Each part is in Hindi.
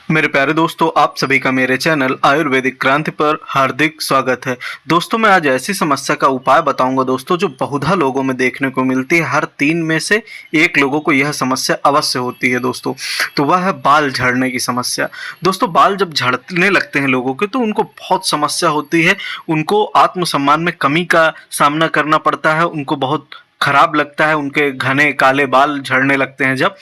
मेरे प्यारे दोस्तों, आप सभी का मेरे चैनल आयुर्वेदिक क्रांति पर हार्दिक स्वागत है। दोस्तों, मैं आज ऐसी समस्या का उपाय बताऊंगा दोस्तों, जो बहुधा लोगों में देखने को मिलती है। हर 3 में से 1 लोगों को यह समस्या अवश्य होती है दोस्तों। तो वह है बाल झड़ने की समस्या। दोस्तों, बाल जब झड़ने लगते हैं लोगों के, तो उनको बहुत समस्या होती है। उनको आत्मसम्मान में कमी का सामना करना पड़ता है। उनको बहुत खराब लगता है, उनके घने काले बाल झड़ने लगते हैं जब।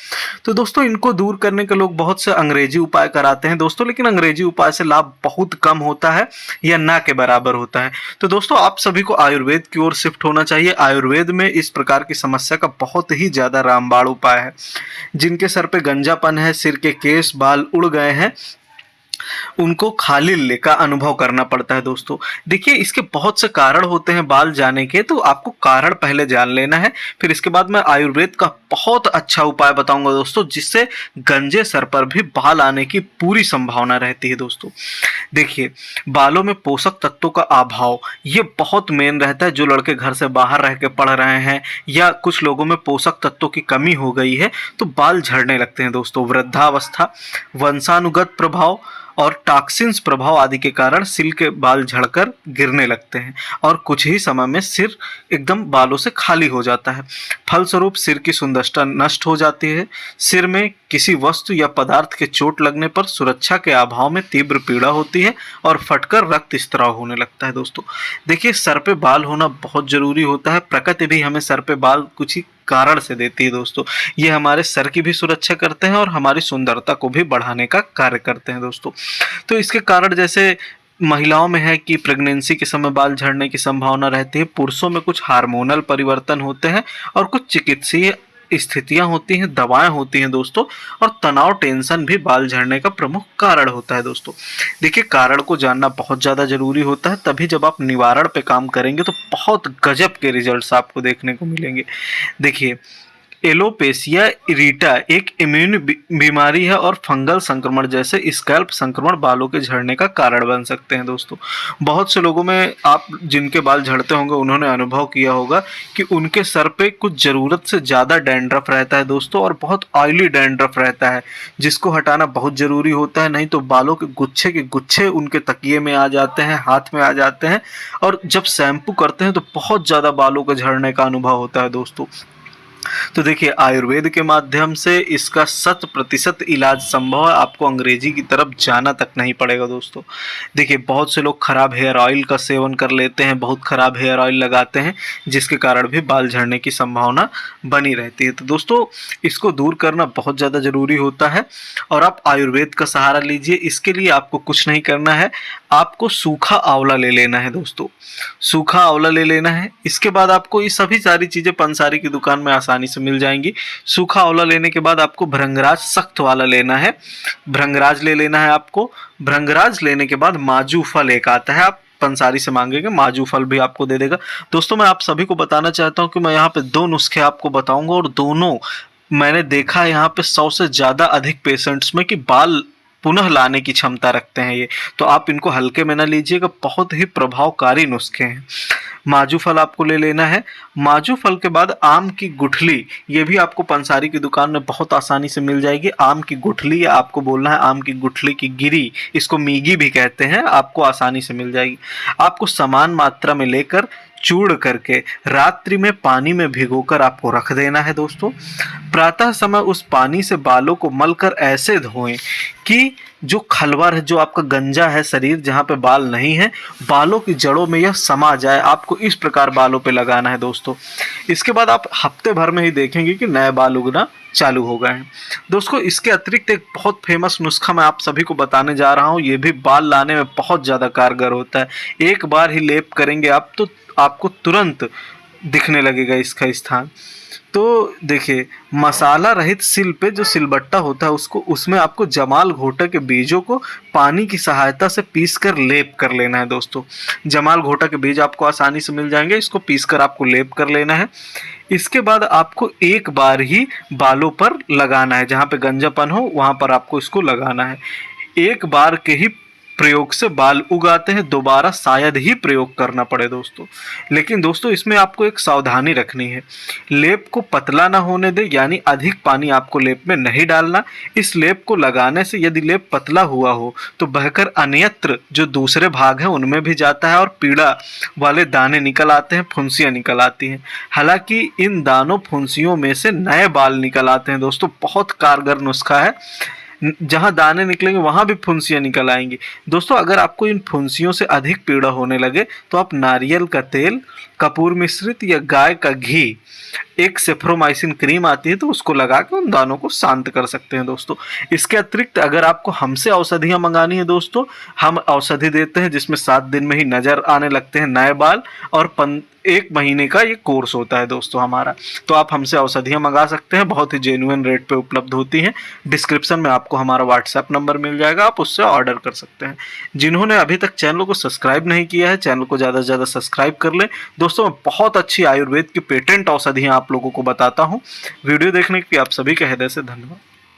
तो दोस्तों, इनको दूर करने के लोग बहुत से अंग्रेजी उपाय कराते हैं दोस्तों, लेकिन अंग्रेजी उपाय से लाभ बहुत कम होता है या ना के बराबर होता है। तो दोस्तों, आप सभी को आयुर्वेद की ओर शिफ्ट होना चाहिए। आयुर्वेद में इस प्रकार की समस्या का बहुत ही ज्यादा रामबाण उपाय है। जिनके सर पे गंजापन है, सिर के केस बाल उड़ गए हैं, उनको खालिल का अनुभव करना पड़ता है दोस्तों। देखिए, इसके बहुत से कारण होते हैं बाल जाने के, तो आपको कारण पहले जान लेना है। फिर इसके बाद मैं आयुर्वेद का बहुत अच्छा उपाय बताऊंगा दोस्तों, जिससे गंजे सर पर भी बाल आने की पूरी संभावना रहती है दोस्तों। देखिए, बालों में पोषक तत्वों का अभाव ये बहुत मेन रहता है। जो लड़के घर से बाहर रह के पढ़ रहे हैं, या कुछ लोगों में पोषक तत्वों की कमी हो गई है, तो बाल झड़ने लगते हैं दोस्तों। वृद्धावस्था, वंशानुगत प्रभाव और टॉक्सिन्स प्रभाव आदि के कारण सिर के बाल झड़कर गिरने लगते हैं, और कुछ ही समय में सिर एकदम बालों से खाली हो जाता है। फलस्वरूप सिर की सुंदरता नष्ट हो जाती है। सिर में किसी वस्तु या पदार्थ के चोट लगने पर सुरक्षा के अभाव में तीव्र पीड़ा होती है और फटकर रक्त स्त्राव होने लगता है दोस्तों। देखिए, सर पे बाल होना बहुत जरूरी होता है। प्रकृति भी हमें सर पे बाल कुछ ही कारण से देती है दोस्तों। ये हमारे सर की भी सुरक्षा करते हैं और हमारी सुंदरता को भी बढ़ाने का कार्य करते हैं दोस्तों। तो इसके कारण जैसे महिलाओं में है कि प्रेगनेंसी के समय बाल झड़ने की संभावना रहती है। पुरुषों में कुछ हार्मोनल परिवर्तन होते हैं, और कुछ चिकित्सीय स्थितियां होती हैं, दवाएं होती हैं दोस्तों। और तनाव, टेंशन भी बाल झड़ने का प्रमुख कारण होता है दोस्तों। देखिए, कारण को जानना बहुत ज़्यादा जरूरी होता है, तभी जब आप निवारण पे काम करेंगे तो बहुत गजब के रिजल्ट्स आपको देखने को मिलेंगे। देखिए, एलोपेशिया इरिटा एक इम्यून बीमारी है, और फंगल संक्रमण जैसे स्कैल्प संक्रमण बालों के झड़ने का कारण बन सकते हैं दोस्तों। बहुत से लोगों में, आप जिनके बाल झड़ते होंगे, उन्होंने अनुभव किया होगा कि उनके सर पे कुछ ज़रूरत से ज़्यादा डैंड्रफ रहता है दोस्तों, और बहुत ऑयली डैंड्रफ रहता है, जिसको हटाना बहुत ज़रूरी होता है। नहीं तो बालों के गुच्छे उनके तकिए में आ जाते हैं, हाथ में आ जाते हैं, और जब शैम्पू करते हैं तो बहुत ज़्यादा बालों के झड़ने का अनुभव होता है दोस्तों। तो देखिए, आयुर्वेद के माध्यम से इसका 100% इलाज संभव है। आपको अंग्रेजी की तरफ जाना तक नहीं पड़ेगा दोस्तों। देखिए, बहुत से लोग खराब हेयर ऑयल का सेवन कर लेते हैं, बहुत खराब हेयर ऑयल लगाते हैं, जिसके कारण भी बाल झड़ने की संभावना बनी रहती है। तो दोस्तों, इसको दूर करना बहुत ज़्यादा ज़रूरी होता है, और आप आयुर्वेद का सहारा लीजिए। इसके लिए आपको कुछ नहीं करना है, आपको सूखा आंवला ले लेना है दोस्तों। सूखा आंवला ले लेना है। इसके बाद आपको ये सभी सारी चीज़ें पंसारी की दुकान में आसानी से मिल जाएंगी। सूखा आंवला लेने के बाद आपको भृंगराज सख्त वाला लेना है, भृंगराज ले लेना है आपको। भृंगराज लेने के बाद माजू फल एक आता है, आप पंसारी से मांगेंगे, माजू फल भी आपको दे देगा दोस्तों। मैं आप सभी को बताना चाहता हूँ कि मैं यहाँ पे 2 नुस्खे आपको बताऊंगा, और दोनों मैंने देखा है यहाँ पे 100 से ज़्यादा अधिक पेशेंट्स में कि बाल पुनः लाने की क्षमता रखते हैं ये। तो आप इनको हल्के में ना लीजिएगा, बहुत ही प्रभावकारी नुस्खे हैं। माजू फल आपको ले लेना है। माजू फल के बाद आम की गुठली, ये भी आपको पंसारी की दुकान में बहुत आसानी से मिल जाएगी। आम की गुठली, या आपको बोलना है आम की गुठली की गिरी, इसको मीगी भी कहते हैं, आपको आसानी से मिल जाएगी। आपको समान मात्रा में लेकर चूड़ करके रात्रि में पानी में भिगोकर आपको रख देना है दोस्तों। प्रातः समय उस पानी से बालों को मलकर ऐसे धोएं कि जो खलवर है, जो आपका गंजा है शरीर, जहाँ पे बाल नहीं है, बालों की जड़ों में यह समा जाए। आपको इस प्रकार बालों पे लगाना है दोस्तों। इसके बाद आप हफ्ते भर में ही देखेंगे कि नए बाल उगना चालू हो गए हैं दोस्तों। इसके अतिरिक्त एक बहुत फेमस नुस्खा मैं आप सभी को बताने जा रहा हूँ। ये भी बाल लाने में बहुत ज़्यादा कारगर होता है। एक बार ही लेप करेंगे आप, तो आपको तुरंत दिखने लगेगा इसका स्थान। तो देखिए, मसाला रहित सिल पे जो सिलबट्टा होता है, उसको, उसमें आपको जमाल घोटा के बीजों को पानी की सहायता से पीसकर लेप कर लेना है दोस्तों। जमाल घोटा के बीज आपको आसानी से मिल जाएंगे, इसको पीसकर आपको लेप कर लेना है। इसके बाद आपको एक बार ही बालों पर लगाना है, जहाँ पे गंजापन हो वहाँ पर आपको इसको लगाना है। एक बार के ही प्रयोग से बाल उगाते हैं, दोबारा शायद ही प्रयोग करना पड़े दोस्तों। लेकिन दोस्तों इसमें आपको एक सावधानी रखनी है, लेप को पतला ना होने दें, यानी अधिक पानी आपको लेप में नहीं डालना। इस लेप को लगाने से यदि लेप पतला हुआ हो तो बहकर अन्यत्र जो दूसरे भाग हैं उनमें भी जाता है और पीड़ा वाले दाने निकल आते हैं, फुंसियाँ निकल आती हैं। हालांकि इन दानों फुंसियों में से नए बाल निकल आते हैं दोस्तों, बहुत कारगर नुस्खा है। जहां दाने निकलेंगे वहां भी फुंसियां निकल आएंगी दोस्तों। अगर आपको इन फुंसियों से अधिक पीड़ा होने लगे तो आप नारियल का तेल, कपूर मिश्रित या गाय का घी, एक सेफ्रोमाइसिन क्रीम आती है तो उसको लगा के उन दानों को शांत कर सकते हैं दोस्तों। इसके अतिरिक्त अगर आपको हमसे औषधियां मंगानी है दोस्तों, हम औषधि देते हैं जिसमें 7 दिन में ही नजर आने लगते हैं नए बाल, और 1 महीने का ये कोर्स होता है दोस्तों हमारा। तो आप हमसे औषधियां मंगा सकते हैं, बहुत ही जेन्युइन रेट पे उपलब्ध होती हैं। डिस्क्रिप्शन में आपको हमारा व्हाट्सएप नंबर मिल जाएगा, आप उससे ऑर्डर कर सकते हैं। जिन्होंने अभी तक चैनल को सब्सक्राइब नहीं किया है, चैनल को ज़्यादा से ज़्यादा सब्सक्राइब कर लें दोस्तों। मैं बहुत अच्छी आयुर्वेद की पेटेंट औषधियाँ आप लोगों को बताता हूँ। वीडियो देखने के लिए आप सभी का हृदय से धन्यवाद।